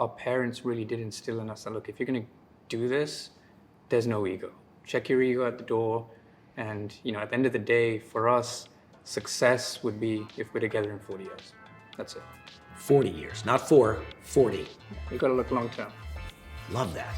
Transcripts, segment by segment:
our parents really did instill in us that, look, if you're going to do this, there's no ego. Check your ego at the door. And, at the end of the day, for us, success would be if we're together in 40 years. That's it. 40 years, not 4, 40. You've got to look long term. Love that.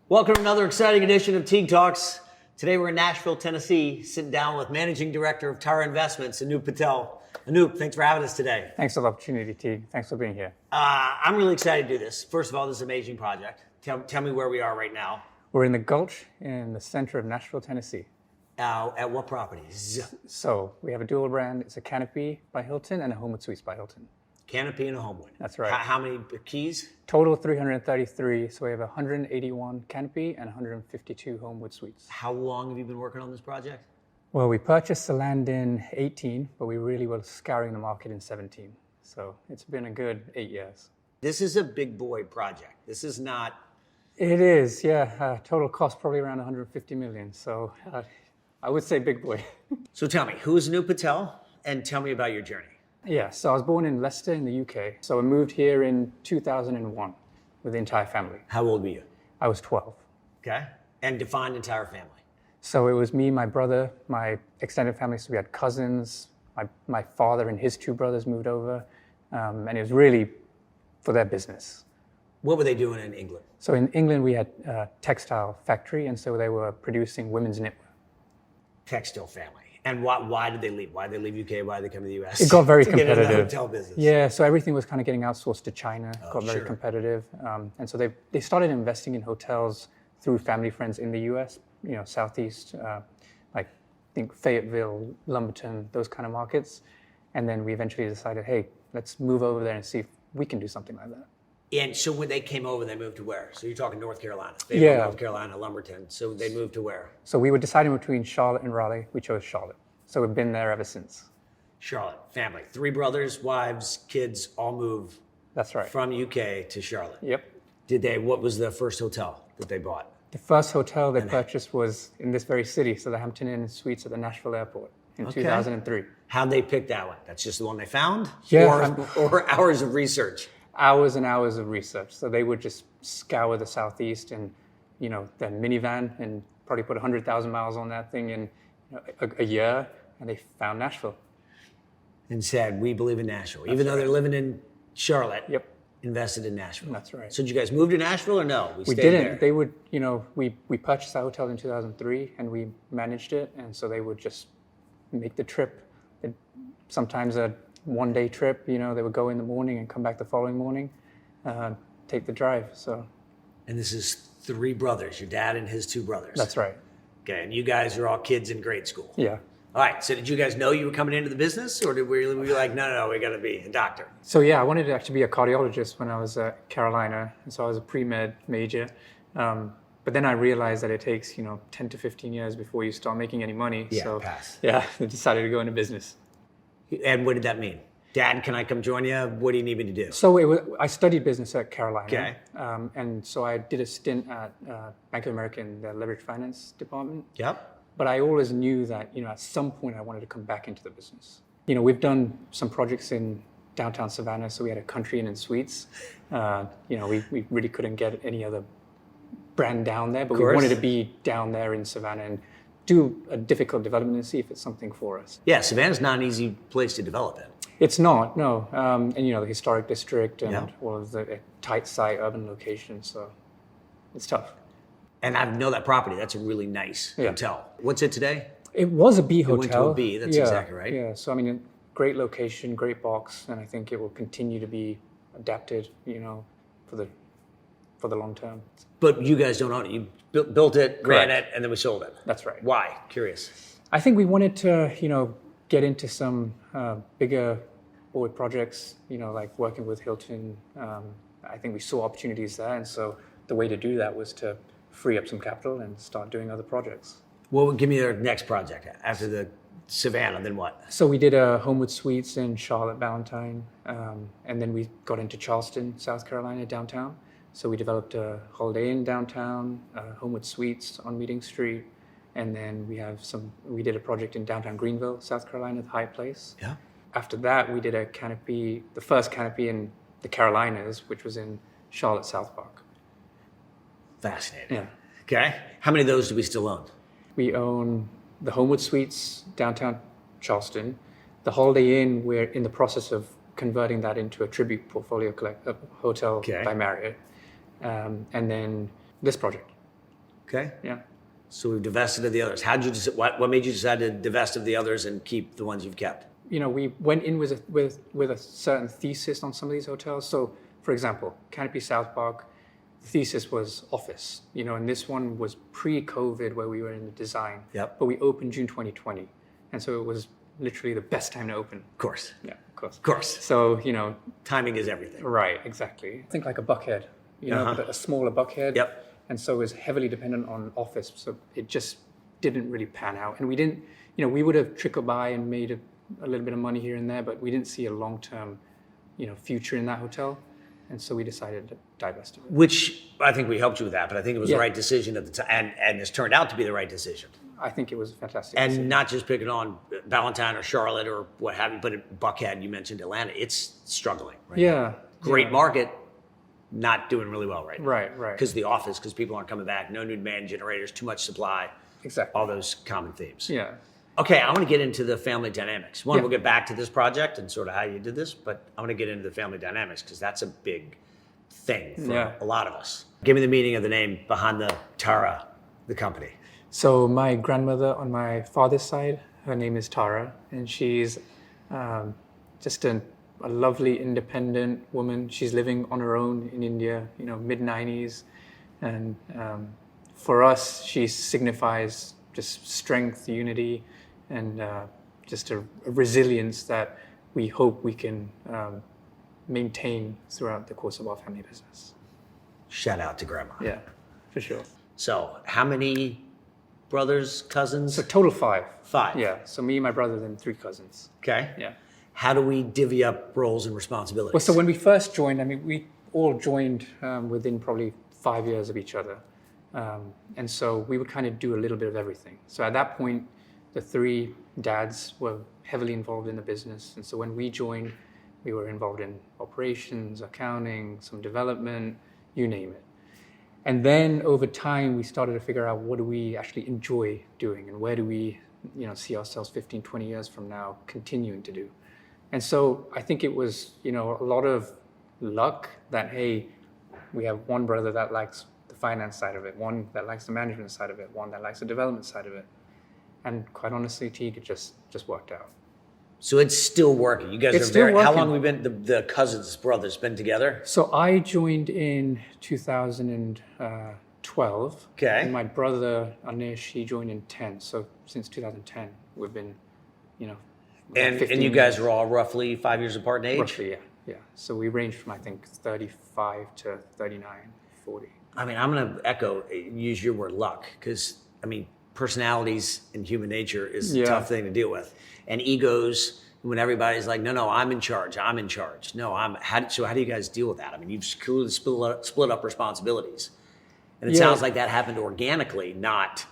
Welcome to another exciting edition of Teague Talks. Today we're in Nashville, Tennessee, sitting down with Managing Director of Tara Investments, Anup Patel. Anup, thanks for having us today. Thanks for the opportunity, Teague. Thanks for being here. I'm really excited to do this. First of all, this is an amazing project. Tell me where we are right now. We're in the Gulch in the center of Nashville, Tennessee. At what properties? So we have a dual brand. It's a Canopy by Hilton and a Homewood Suites by Hilton. Canopy and Homewood. That's right. How many keys? Total 333. So we have 181 Canopy and 152 Homewood Suites. How long have you been working on this project? Well, we purchased the land in 18, but we really were scouring the market in 17. So it's been a good 8 years. This is a big boy project. This is not... It is, yeah. Total cost probably around 150 million. So I would say big boy. So tell me, who is Anup Patel? And tell me about your journey. Yeah, so I was born in Leicester in the UK. So I moved here in 2001 with the entire family. How old were you? I was 12. Okay. And define entire family. So it was me, my brother, my extended family. So we had cousins. My father and his two brothers moved over. And it was really for their business. What were they doing in England? So in England, we had a textile factory. And so they were producing women's knitwear. Textile family. And why did they leave? Why did they leave UK? Why did they come to the US? It got very to competitive. Get into the hotel business. Yeah, so everything was kind of getting outsourced to China. Got very sure. competitive. And so they started investing in hotels through family friends in the US, Southeast, like I think Fayetteville, Lumberton, those kind of markets. And then we eventually decided, hey, let's move over there and see if we can do something like that. And so when they came over, they moved to where? So you're talking North Carolina. Yeah. North Carolina, Lumberton. So they moved to where? So we were deciding between Charlotte and Raleigh. We chose Charlotte. So we've been there ever since. Charlotte, family. 3 brothers, wives, kids, all move. That's right. From UK to Charlotte. Yep. What was the first hotel that they bought? The first hotel they purchased was in this very city, so the Hampton Inn Suites at the Nashville airport in 2003. How'd they pick that one? That's just the one they found? Yeah. Or hours of research? Hours and hours of research. So they would just scour the Southeast and, their minivan and probably put 100,000 miles on that thing in a year, and they found Nashville. And said, we believe in Nashville. Even though they're living in Charlotte. Yep. Invested in Nashville. That's right. So did you guys move to Nashville or no? We didn't. There? They would, we purchased our hotel in 2003 and we managed it. And so they would just make the trip. Sometimes a one-day trip, they would go in the morning and come back the following morning, take the drive. So. And this is 3 brothers, your dad and his 2 brothers. That's right. Okay, and you guys are all kids in grade school. Yeah. All right, so did you guys know you were coming into the business, or were you like, no, we got to be a doctor? So yeah, I wanted to actually be a cardiologist when I was at Carolina, and so I was a pre-med major. But then I realized that it takes 10 to 15 years before you start making any money. Yeah, so pass. Yeah, I decided to go into business. And what did that mean? Dad, can I come join you? What do you need me to do? So I studied business at Carolina. Okay. And so I did a stint at Bank of America in the leveraged finance department. Yep. But I always knew that, at some point I wanted to come back into the business. We've done some projects in downtown Savannah, so we had a Country Inn and Suites. We really couldn't get any other brand down there, but we wanted to be down there in Savannah and do a difficult development and see if it's something for us. Yeah, Savannah's not an easy place to develop in. It's not, no. And the historic district and all of the tight site, urban location, so it's tough. And I know that property. That's a really nice hotel. What's it today? It was a B hotel. It went to a B. That's exactly right. Yeah. So great location, great box, and I think it will continue to be adapted, for the long term. But you guys don't own it. You built it, ran it, and then we sold it. That's right. Why? Curious. I think we wanted to, get into some bigger board projects. Like working with Hilton. I think we saw opportunities there, and so the way to do that was to free up some capital and start doing other projects. Well, give me your next project after the Savannah, then what? So we did a Homewood Suites in Charlotte, Ballantyne, and then we got into Charleston, South Carolina, downtown. So we developed a Holiday Inn downtown, Homewood Suites on Meeting Street, and then we did a project in downtown Greenville, South Carolina, the Hyatt Place. Yeah. After that, we did the first Canopy in the Carolinas, which was in Charlotte, South Park. Fascinating. Yeah. Okay. How many of those do we still own? We own the Homewood Suites, downtown Charleston. The Holiday Inn, we're in the process of converting that into a tribute portfolio hotel by Marriott. And then this project. Okay. Yeah. So we've divested of the others. What made you decide to divest of the others and keep the ones you've kept? We went in with a certain thesis on some of these hotels. So, for example, Canopy South Park, the thesis was office, and this one was pre-COVID where we were in the design. Yep. But we opened June 2020. And so it was literally the best time to open. Of course. Yeah, of course. Of course. So, timing is everything. Right, exactly. Think like a Buckhead, but a smaller Buckhead. Yep. And so it was heavily dependent on office. So it just didn't really pan out. And we didn't, we would have trickled by and made a little bit of money here and there, but we didn't see a long-term, future in that hotel. And so we decided to divest of it. Which I think we helped you with that, but I think it was the right decision at the time, and it's turned out to be the right decision. I think it was a fantastic And decision. not just picking on Ballantyne or Charlotte or what have you, but at Buckhead, you mentioned Atlanta, it's struggling right now. Yeah. Great market, not doing really well right now. Right. Because the office, because people aren't coming back, no new demand generators, too much supply. Exactly. All those common themes. Yeah. Okay, I want to get into the family dynamics. One, Yeah. we'll get back to this project and sort of how you did this, but I want to get into the family dynamics because that's a big thing for a lot of us. Give me the meaning of the name behind the Tara, the company. So my grandmother on my father's side, her name is Tara, and she's just a lovely, independent woman. She's living on her own in India, mid-90s. And for us, she signifies just strength, unity, and just a resilience that we hope we can maintain throughout the course of our family business. Shout out to Grandma. Yeah, for sure. So how many brothers, cousins? So total 5. 5. Yeah, so me, my brother, then 3 cousins. Okay. Yeah. How do we divvy up roles and responsibilities? Well, so when we first joined, we all joined within probably 5 years of each other. And so we would kind of do a little bit of everything. So at that point, the 3 dads were heavily involved in the business. And so when we joined, we were involved in operations, accounting, some development, you name it. And then over time, we started to figure out what do we actually enjoy doing and where do we see ourselves 15, 20 years from now continuing to do. And so I think it was, a lot of luck that, hey, we have one brother that likes the finance side of it, one that likes the management side of it, one that likes the development side of it. And quite honestly, Teague, it just worked out. So it's still working. You guys It's are still how working. long have we been, the cousins, brothers, been together? So I joined in 2012. Okay. And my brother, Anish, he joined in 10. So since 2010, we've been, And 15 you guys years. are all roughly 5 years apart in age? Roughly, yeah. So we range from, I think, 35 to 39, 40. I mean, I'm going to use your word luck, because, personalities and human nature is a tough thing to deal with. And egos, when everybody's like, no, I'm in charge. No, so how do you guys deal with that? You've clearly split up responsibilities. And it sounds like that happened organically, not...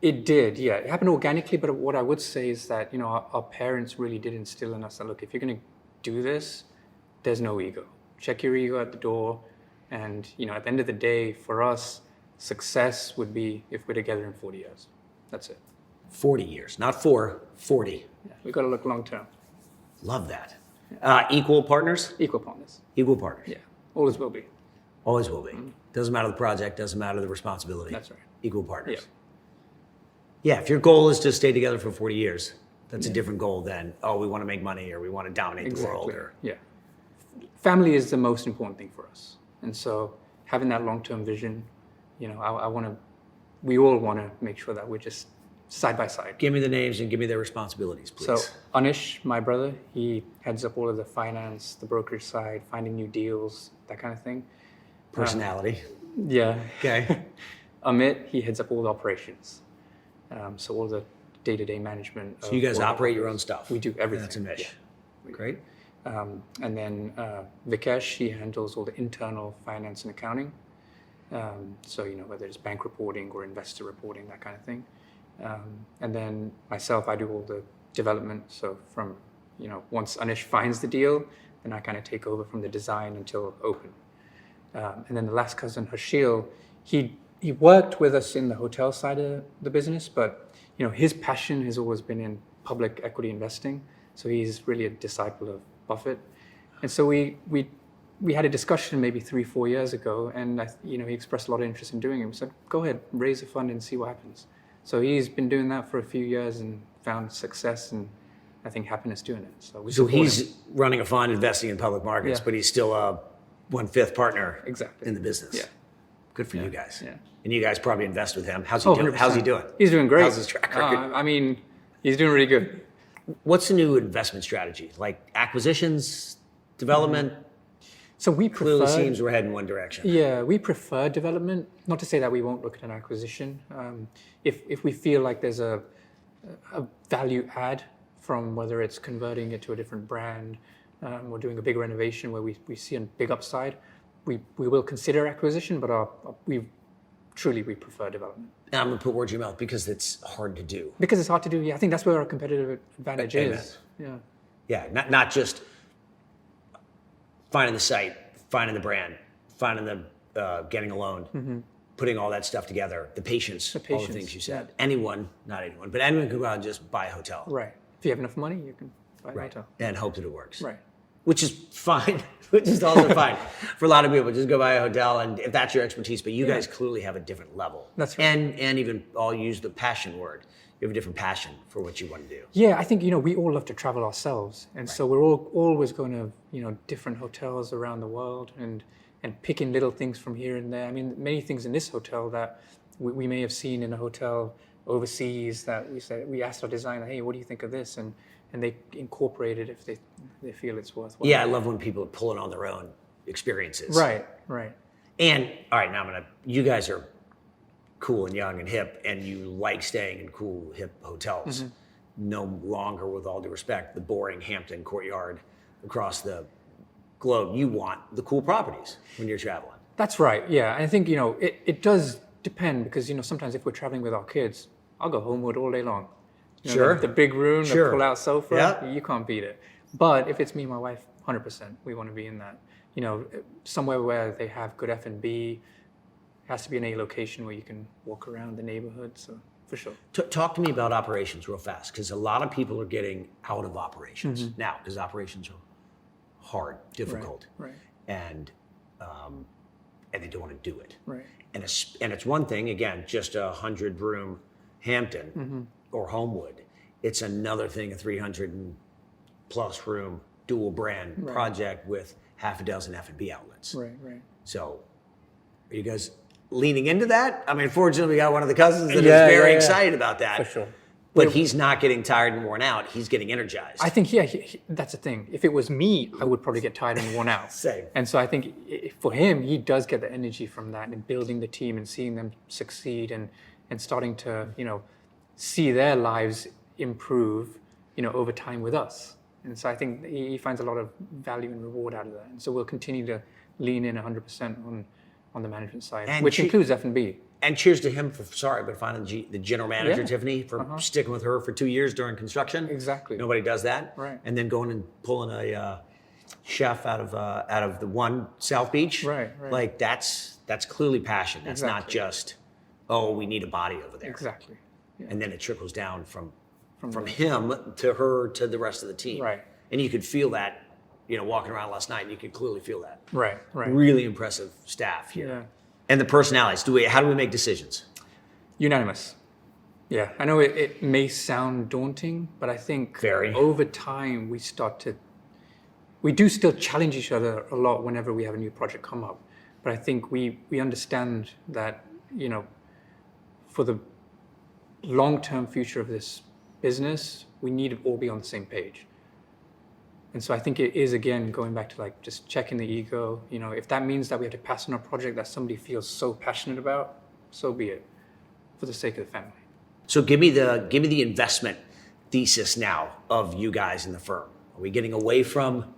It did, yeah. It happened organically, but what I would say is that, our parents really did instill in us that, look, if you're going to do this, there's no ego. Check your ego at the door. And, at the end of the day, for us, success would be if we're together in 40 years. That's it. 40 years, not 4, 40. Yeah, we've got to look long term. Love that. Equal partners? Equal partners. Equal partners. Yeah, always will be. Always will be. Doesn't matter the project, doesn't matter the responsibility. That's right. Equal partners. Yeah. Yeah, if your goal is to stay together for 40 years, that's a different goal than, we want to make money or we want to dominate the world. Yeah. Family is the most important thing for us. And so having that long-term vision, we all want to make sure that we're just side by side. Give me the names and give me their responsibilities, please. So Anish, my brother, he heads up all of the finance, the brokerage side, finding new deals, that kind of thing. Personality. Yeah. Okay. Amit, he heads up all the operations. So all the day-to-day management. So you guys operate your own stuff? We do everything. That's a niche. Yeah. Great. And then Vikesh, he handles all the internal finance and accounting. So, whether it's bank reporting or investor reporting, that kind of thing. And then myself, I do all the development. So from, once Anish finds the deal, then I kind of take over from the design until open. And then the last cousin, Harshil, he worked with us in the hotel side of the business, but his passion has always been in public equity investing. So he's really a disciple of Buffett. And so we had a discussion maybe 3-4 years ago, and he expressed a lot of interest in doing it. We said, go ahead, raise a fund and see what happens. So he's been doing that for a few years and found success and I think happiness doing it. So he's running a fund, investing in public markets, but he's still a 1/5 partner exactly in the business. Yeah. Good for you guys. Yeah. And you guys probably invest with him. How's he doing? 100%. How's he doing? He's doing great. How's his track record? He's doing really good. What's the new investment strategy? Like acquisitions, development? So we Clearly prefer. seems we're heading one direction. Yeah, we prefer development. Not to say that we won't look at an acquisition. If we feel like there's a value add from whether it's converting it to a different brand or doing a big renovation where we see a big upside, we will consider acquisition, but we prefer development. And I'm going to put words in your mouth because it's hard to do. Because it's hard to do. Yeah, I think that's where our competitive advantage is. Yeah. Yeah, not just finding the site, finding the brand, finding the getting a loan, putting all that stuff together, the patience, all the things you said. Anyone, not anyone, but anyone can go out and just buy a hotel. Right. If you have enough money, you can buy a hotel. And hope that it works. Right. Which is fine, which is also fine for a lot of people. Just go buy a hotel, and if that's your expertise, but you guys clearly have a different level. That's right. And even I'll use the passion word. You have a different passion for what you want to do. Yeah, I think we all love to travel ourselves, and so we're always going to different hotels around the world and picking little things from here and there. I mean, many things in this hotel that we may have seen in a hotel overseas that we asked our designer, hey, what do you think of this? And they incorporate it if they feel it's worthwhile. Yeah, I love when people are pulling on their own experiences. Right. And all right, now you guys are cool and young and hip, and you like staying in cool, hip hotels. No longer, with all due respect, the boring Hampton Courtyard across the globe. You want the cool properties when you're traveling. That's right. Yeah, I think it does depend because sometimes if we're traveling with our kids, I'll go Homewood all day long. Sure. The big room, the pull-out sofa, you can't beat it. But if it's me and my wife, 100%, we want to be in that. Somewhere where they have good F&B. It has to be in a location where you can walk around the neighborhood. So for sure. Talk to me about operations real fast, because a lot of people are getting out of operations now because operations are hard, difficult, right. And they don't want to do it. Right. And it's one thing, again, just a 100-room Hampton or Homewood. It's another thing, a 300+ room dual brand project with half a dozen F&B outlets. Right. So are you guys leaning into that? I mean, fortunately, we got one of the cousins that is very excited about that. For sure. But he's not getting tired and worn out. He's getting energized. I think, that's the thing. If it was me, I would probably get tired and worn out. Same. And so I think for him, he does get the energy from that and building the team and seeing them succeed and starting to, see their lives improve, over time with us. And so I think he finds a lot of value and reward out of that. And so we'll continue to lean in 100% on the management side, which includes F&B. And cheers to him for finding the general manager, Tiffany, for sticking with her for 2 years during construction. Exactly. Nobody does that. Right. And then going and pulling a chef out of the one South Beach. Right. Like that's clearly passion. That's not just, we need a body over there. Exactly. Yeah. And then it trickles down from him to her to the rest of the team. Right. And you could feel that, walking around last night, you could clearly feel that. Right. Really impressive staff here. Yeah. And the personalities. How do we make decisions? Unanimous. Yeah. I know it may sound daunting, but I think over time we do still challenge each other a lot whenever we have a new project come up. But I think we understand that, for the long-term future of this business, we need to all be on the same page. And so I think it is, again, going back to like just checking the ego. You know, if that means that we have to pass on a project that somebody feels so passionate about, so be it, for the sake of the family. So give me the investment thesis now of you guys in the firm. Are we getting away from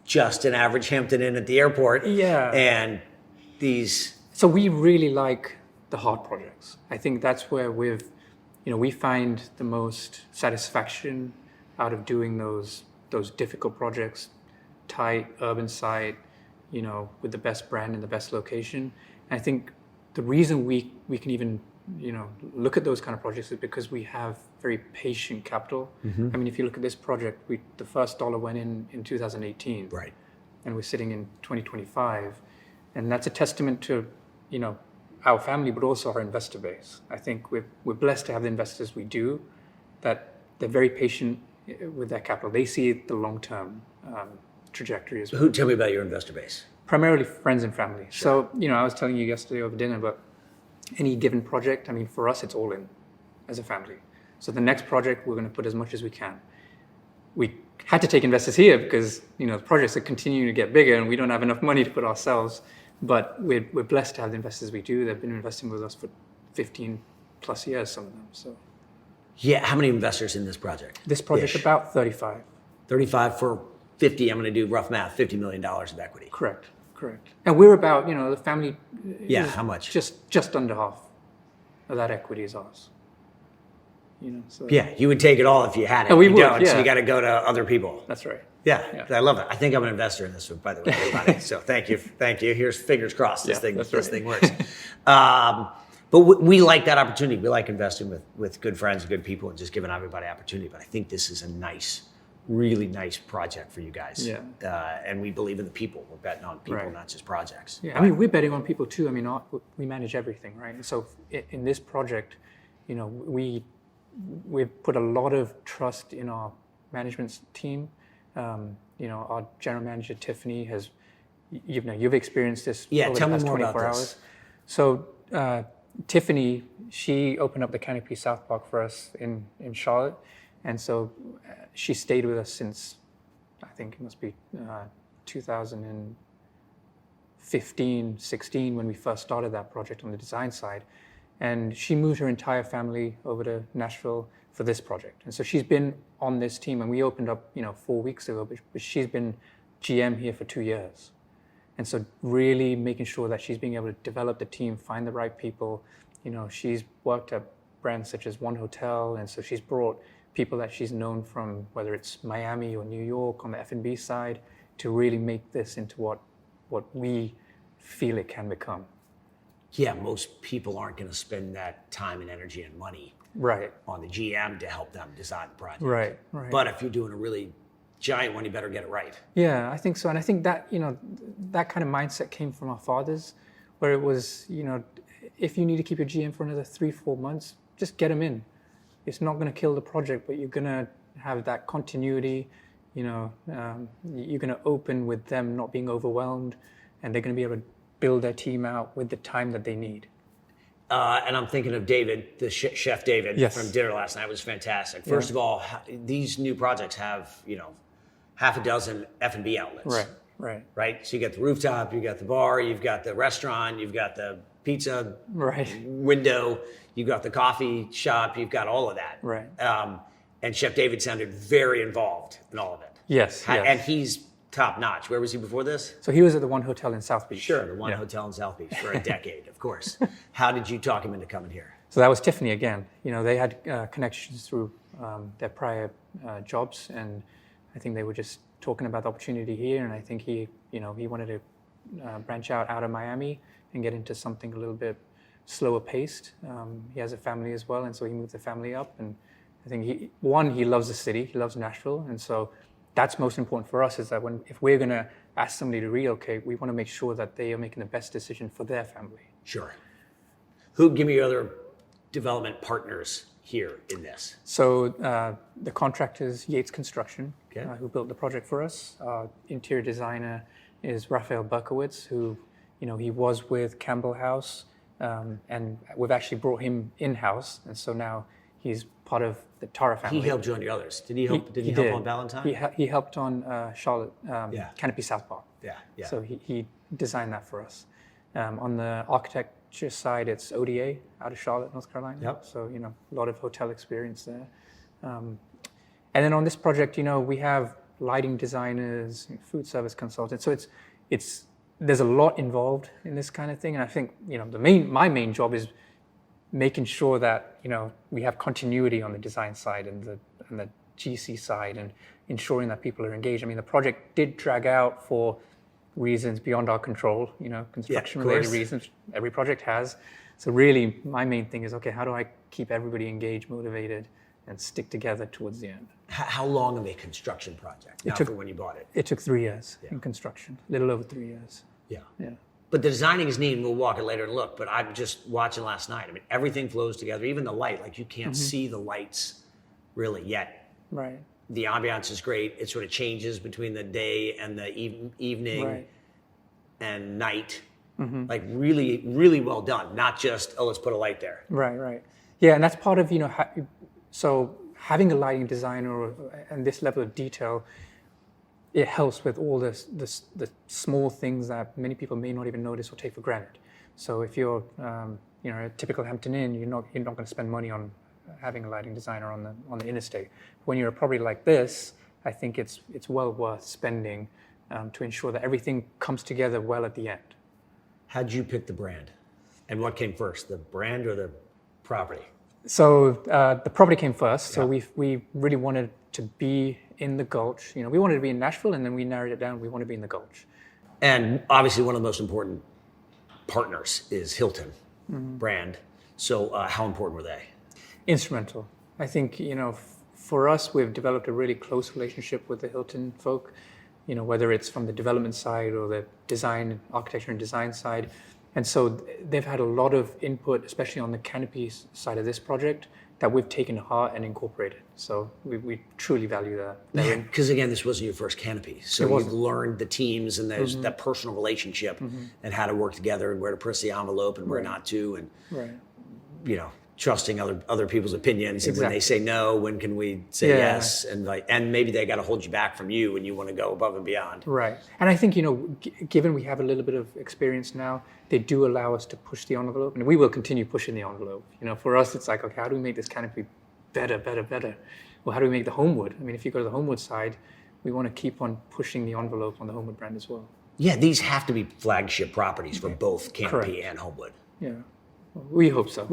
just an average Hampton Inn at the airport? Yeah. And these. So we really like the hard projects. I think that's where we find the most satisfaction out of doing those difficult projects, tight, urban site, you know, with the best brand and the best location. And I think the reason we can even, you know, look at those kind of projects is because we have very patient capital. Mm-hmm. I mean, if you look at this project, the first dollar went in 2018. Right. And we're sitting in 2025. And that's a testament to, you know, our family, but also our investor base. I think we're blessed to have the investors we do, that they're very patient with their capital. They see the long-term trajectory as well. Tell me about your investor base. Primarily friends and family. Sure. So, you know, I was telling you yesterday over dinner, but any given project, I mean, for us, it's all in as a family. So the next project, we're going to put as much as we can. We had to take investors here because, you know, the projects are continuing to get bigger and we don't have enough money to put ourselves. But we're blessed to have the investors we do. They've been investing with us for 15 plus years, some of them. So. Yeah, how many investors in this project? This project, about 35. 35 for 50, I'm going to do rough math, $50 million of equity. Correct. And we're about, you know, the family. Yeah, how much? Just under half of that equity is ours. You know, so. Yeah, you would take it all if you had it. Oh, we you would, don't, yeah. So you got to go to other people. That's right. Yeah, I love it. I think I'm an investor in this, by the way, everybody. So thank you. Here's fingers crossed. This thing works. But we like that opportunity. We like investing with good friends and good people and just giving everybody opportunity. But I think this is a really nice project for you guys. Yeah. And we believe in the people. We're betting on people, not just projects. Yeah. I mean, we're betting on people too. I mean, we manage everything, right? And so in this project, you know, we've put a lot of trust in our management team. You know, our general manager, Tiffany, has, you've experienced this over the past 24 hours. So Tiffany, she opened up the Canopy South Park for us in Charlotte. And so she stayed with us since, I think it must be 2015, 16, when we first started that project on the design side. And she moved her entire family over to Nashville for this project. And so she's been on this team, and we opened up, you know, 4 weeks ago, but she's been GM here for 2 years. And so really making sure that she's being able to develop the team, find the right people. You know, she's worked at brands such as One Hotel, and so she's brought people that she's known from, whether it's Miami or New York on the F&B side, to really make this into what we feel it can become. Yeah, most people aren't going to spend that time and energy and money on the GM to help them design the project. Right. But if you're doing a really giant one, you better get it right. Yeah, I think so. And I think that, you know, that kind of mindset came from our fathers, where it was, you know, if you need to keep your GM for another 3-4 months, just get them in. It's not going to kill the project, but you're going to have that continuity. You know, you're going to open with them not being overwhelmed, and they're going to be able to build their team out with the time that they need. And I'm thinking of David, the Chef David from dinner last night. It was fantastic. First of all, these new projects have, you know, half a dozen F&B outlets. Right. So you got the rooftop, you got the bar, you've got the restaurant, you've got the pizza window, you've got the coffee shop, you've got all of that. Right. And Chef David sounded very involved in all of it. Yes. And he's top notch. Where was he before this? So he was at the One Hotel in South Beach. Sure, the One Hotel in South Beach for a decade, of course. How did you talk him into coming here? So that was Tiffany again. You know, they had connections through their prior jobs, and I think they were just talking about the opportunity here. And I think he wanted to branch out of Miami and get into something a little bit slower paced. He has a family as well, and so he moved the family up. And I think he loves the city, he loves Nashville, and so that's most important for us, is that if we're going to ask somebody to relocate, we want to make sure that they are making the best decision for their family. Sure. Give me your other development partners here in this. So the contractor is Yates Construction, okay, who built the project for us. Interior designer is Raphael Berkowitz, who, you know, he was with Campbell House, and we've actually brought him in-house, and so now He's part of the Tara family. He helped you on the others. Did he help? Did he help on Valentine? He helped on Charlotte, Canopy South Park. Yeah. So he designed that for us. On the architecture side, it's ODA out of Charlotte, North Carolina. Yep. So, a lot of hotel experience there. And then on this project, we have lighting designers, food service consultants. So there's a lot involved in this kind of thing. And I think, my main job is making sure that, we have continuity on the design side and the GC side, and ensuring that people are engaged. I mean, the project did drag out for reasons beyond our control, construction-related reasons. Every project has. So really, my main thing is, okay, how do I keep everybody engaged, motivated, and stick together towards the end? How long of a construction project for when you bought it? It took 3 years in construction, a little over 3 years. Yeah. Yeah. But the designing is neat, and we'll walk it later and look. But I'm just watching last night. I mean, everything flows together, even the light. Like, you can't see the lights really yet. Right. The ambiance is great. It sort of changes between the day and the evening and night. Like, really, really well done. Not just, let's put a light there. Right. Yeah, and that's part of, so having a lighting designer and this level of detail, it helps with all the small things that many people may not even notice or take for granted. So if you're, a typical Hampton Inn, you're not going to spend money on having a lighting designer on the interstate. When you're a property like this, I think it's well worth spending to ensure that everything comes together well at the end. How'd you pick the brand? And what came first, the brand or the property? So the property came first. So we really wanted to be in the Gulch. We wanted to be in Nashville, and then we narrowed it down. We want to be in the Gulch. And obviously, one of the most important partners is Hilton brand. So how important were they? Instrumental. I think, for us, we've developed a really close relationship with the Hilton folk, whether it's from the development side or the design, architecture and design side. And so they've had a lot of input, especially on the Canopy side of this project, that we've taken to heart and incorporated. So we truly value that. Yeah, because again, this wasn't your first Canopy. So you've learned the teams, and there's that personal relationship and how to work together and where to press the envelope and where not to. And, trusting other people's opinions. And when they say no, when can we say yes? And maybe they got to hold you back from you when you want to go above and beyond. Right. And I think, given we have a little bit of experience now, they do allow us to push the envelope, and we will continue pushing the envelope. For us, it's like, okay, how do we make this Canopy better? Well, how do we make the Homewood? I mean, if you go to the Homewood side, we want to keep on pushing the envelope on the Homewood brand as well. Yeah, these have to be flagship properties for both Canopy and Homewood. Yeah, we hope so.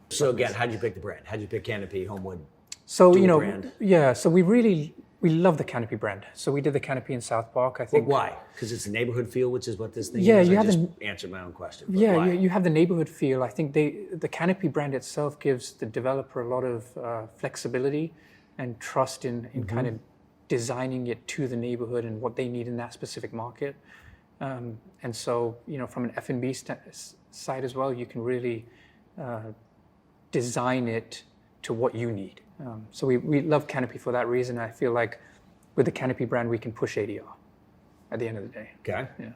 So again, how'd you pick the brand? How'd you pick Canopy, Homewood? So, brand? So we love the Canopy brand. So we did the Canopy in South Park, I think. Well, why? Because it's the neighborhood feel, which is what this thing is? You I just answered my own question. Yeah, you have the neighborhood feel. I think the Canopy brand itself gives the developer a lot of flexibility and trust in kind of designing it to the neighborhood and what they need in that specific market. And so, from an F&B side as well, you can really design it to what you need. So we love Canopy for that reason. I feel like with the Canopy brand, we can push ADR at the end of the day. Okay. Yeah.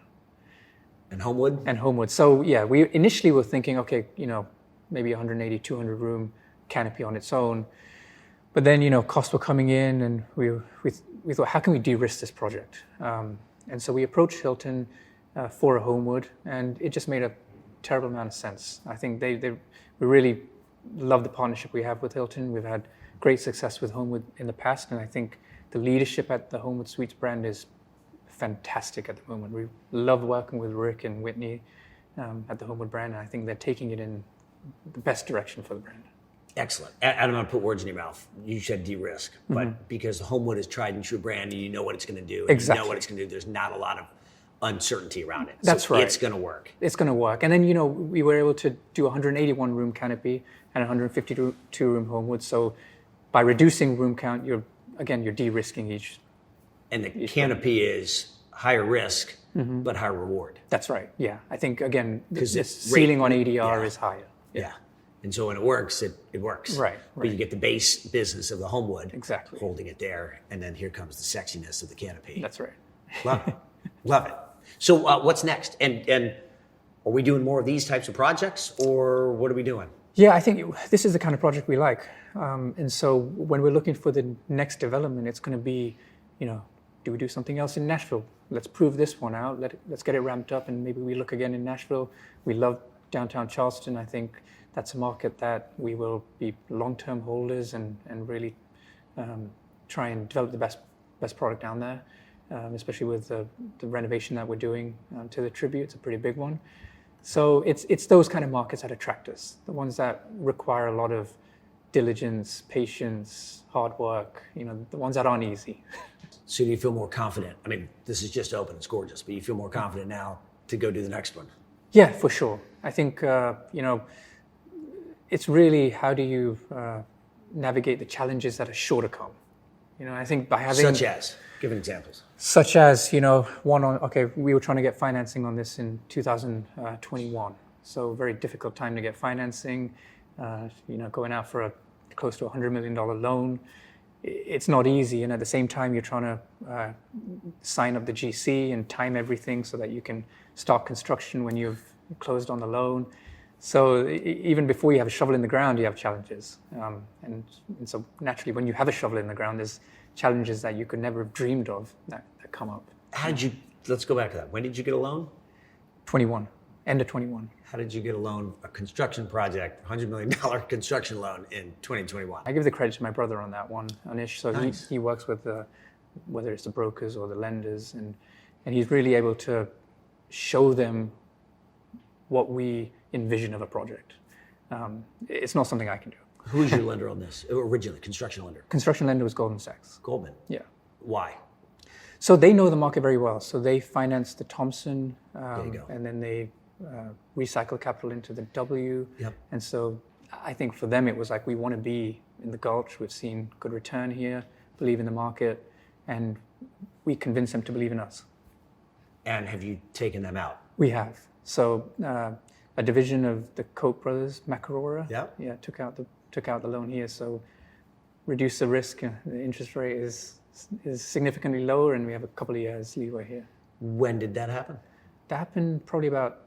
And Homewood? And Homewood. So we initially were thinking, okay, maybe 180, 200 room Canopy on its own. But then, costs were coming in, and we thought, how can we de-risk this project? And so we approached Hilton for a Homewood, and it just made a terrible amount of sense. I think we really love the partnership we have with Hilton. We've had great success with Homewood in the past, and I think the leadership at the Homewood Suites brand is fantastic at the moment. We love working with Rick and Whitney at the Homewood brand, and I think they're taking it in the best direction for the brand. Excellent. I don't want to put words in your mouth. You said de-risk, but because Homewood is tried and true brand, and you know what it's going to do, and exactly. you know what it's going to do, there's not a lot of uncertainty around it. That's right. It's going to work. It's going to work. And then, we were able to do 181 room Canopy and 152 room Homewood. So by reducing room count, you're de-risking each. And the Canopy is higher risk, but higher reward. That's right. Yeah. I think, again, the ceiling on ADR is higher. Yeah. And so when it works, it works. Right. But you get the base business of the Homewood. Exactly. Holding it there. And then here comes the sexiness of the Canopy. That's right. Love it. Love it. So what's next? And are we doing more of these types of projects, or what are we doing? Yeah, I think this is the kind of project we like. And so when we're looking for the next development, it's going to be, do we do something else in Nashville? Let's prove this one out. Let's get it ramped up, and maybe we look again in Nashville. We love downtown Charleston. I think that's a market that we will be long-term holders and really try and develop the best product down there, especially with the renovation that we're doing to the Tribute. It's a pretty big one. So it's those kind of markets that attract us, the ones that require a lot of diligence, patience, hard work, the ones that aren't easy. So do you feel more confident? I mean, this is just open, it's gorgeous, but you feel more confident now to go do the next one? Yeah, for sure. I think, it's really how do you navigate the challenges that are sure to come. I think by having... Such as? Give examples. Such as, we were trying to get financing on this in 2021. So very difficult time to get financing, going out for a close to $100 million loan. It's not easy. And at the same time, you're trying to sign up the GC and time everything so that you can start construction when you've closed on the loan. So even before you have a shovel in the ground, you have challenges. And so naturally, when you have a shovel in the ground, there's challenges that you could never have dreamed of that come up. Let's go back to that. When did you get a loan? 21, end of 21. How did you get a loan, a construction project, $100 million construction loan in 2021? I give the credit to my brother on that one, Anish. So nice. he works with whether it's the brokers or the lenders, and he's really able to show them what we envision of a project. It's not something I can do. Who was your lender on this? Originally, construction lender? Construction lender was Goldman Sachs. Goldman? Yeah. Why? So they know the market very well. So they financed the Thompson, there you go. and then they recycle capital into the W. Yep. And so I think for them, it was like, we want to be in the Gulch. We've seen good return here, believe in the market, and we convinced them to believe in us. And have you taken them out? We have. So a division of the Koch brothers, Macarora, Yep. took out the loan here. So reduce the risk. The interest rate is significantly lower, and we have a couple of years leeway here. When did that happen? That happened probably about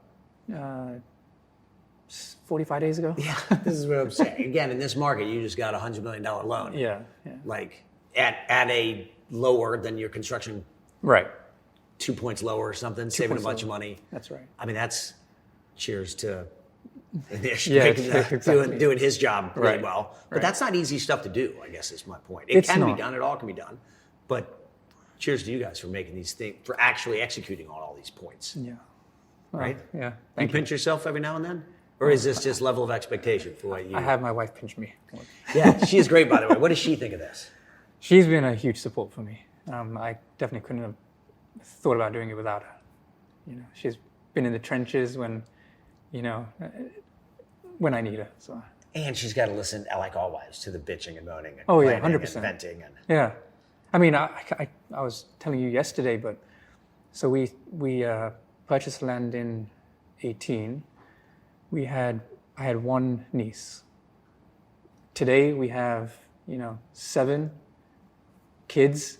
45 days ago. Yeah, this is what I'm saying. Again, in this market, you just got a $100 million loan. Yeah. Like at a lower than your construction, Right. 2 points lower or something, saving a bunch of money. That's right. I mean, that's cheers to Anish exactly. doing his job really Right. well. But Right. that's not easy stuff to do, I guess is my point. It's can be not. done, it all can be done. But cheers to you guys for making these things, for actually executing on all these points. Yeah. Right? Yeah. You Thank you. pinch yourself every now and then? Or is this just level of expectation for what you... I have my wife pinch me. Yeah, she is great, by the way. What does she think of this? She's been a huge support for me. I definitely couldn't have thought about doing it without her. She's been in the trenches when I need her. So. And she's got to listen, like all wives, to the bitching and moaning and Oh, yeah, complaining 100%. and venting. And... Yeah. I mean, I was telling you yesterday, but so we purchased land in 2018. I had one niece. Today we have 7 kids,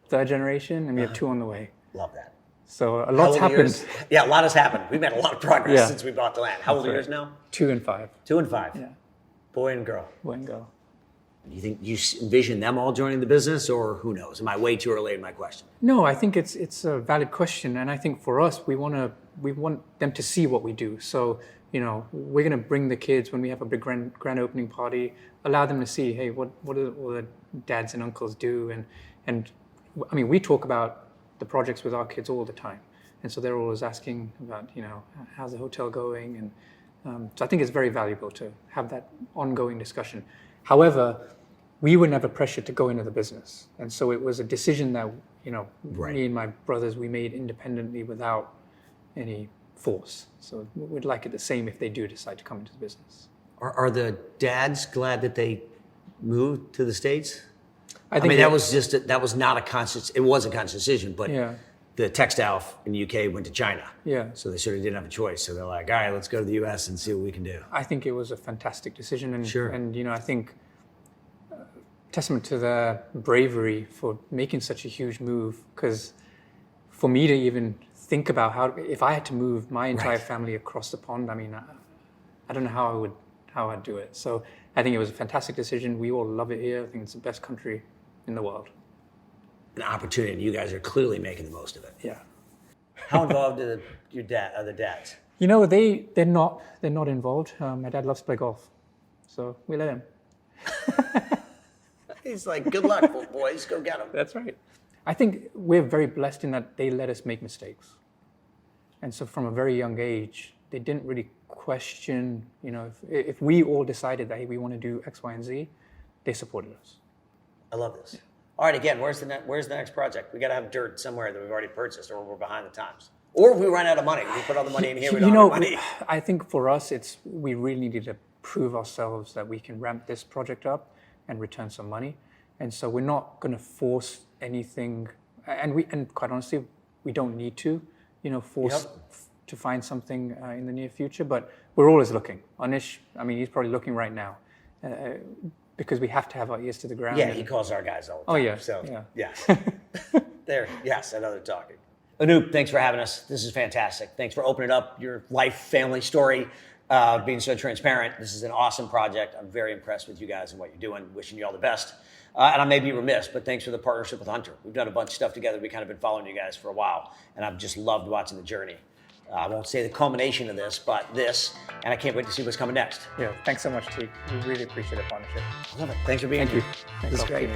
third generation, and we have 2 on the way. Love that. So a lot's happened. Yeah, a lot has happened. We've made a lot of progress Yeah. since we bought the land. How old are yours now? 2 and 5. 2 and 5. Yeah. Boy and girl. Boy and girl. Do you think you envision them all joining the business, or who knows? Am I way too early in my question? No, I think it's a valid question, and I think for us, we want them to see what we do. So we're going to bring the kids when we have a big grand opening party, allow them to see, hey, what do all the dads and uncles do, and I mean, we talk about the projects with our kids all the time, and so they're always asking about how's the hotel going, and so I think it's very valuable to have that ongoing discussion. However, we were never pressured to go into the business, and so it was a decision that Right. me and my brothers we made independently without any force. So we'd like it the same if they do decide to come into the business. Are the dads glad that they moved to the States? I think that was not a conscious. It was a conscious decision, but Yeah. the textile in the UK went to China. Yeah. So they sort of didn't have a choice. So they're like, all right, let's go to the US and see what we can do. I think it was a fantastic decision, and Sure. and I think testament to their bravery for making such a huge move. Because for me to even think about if I had to move my entire Right. family across the pond, I mean, I don't know how I'd do it. So I think it was a fantastic decision. We all love it here. I think it's the best country in the world. An opportunity, and you guys are clearly making the most of it. Yeah. How involved are the dads? You know, they're not involved. My dad loves to play golf, so we let him. He's like, good luck, boys, go get them. That's right. I think we're very blessed in that they let us make mistakes. And so from a very young age, they didn't really question, you know, if we all decided that, hey, we want to do X, Y, and Z, they supported us. I love this. Yeah. All right, again, where's the next project? We got to have dirt somewhere that we've already purchased, or we're behind the times. Or if we run out of money, we put all the money in here, we don't have money. I think for us, we really needed to prove ourselves that we can ramp this project up and return some money. And so we're not going to force anything, and quite honestly, we don't need to, you know, force to find something in the near future. But we're always looking. Anish, I mean, he's probably looking right now, because we have to have our ears to the ground. Yeah, he calls our guys all the time. Oh yeah. So yeah. Yes, yes, I know they're talking. Anup, thanks for having us. This is fantastic. Thanks for opening up your life, family story, being so transparent. This is an awesome project. I'm very impressed with you guys and what you're doing. Wishing you all the best. And I may be remiss, but thanks for the partnership with Hunter. We've done a bunch of stuff together. We've kind of been following you guys for a while, and I've just loved watching the journey. I won't say the culmination of this, but this, and I can't wait to see what's coming next. Yeah, thanks so much, Teague. We really appreciate the partnership. I love it. Thanks for being here. Thank you. This is great.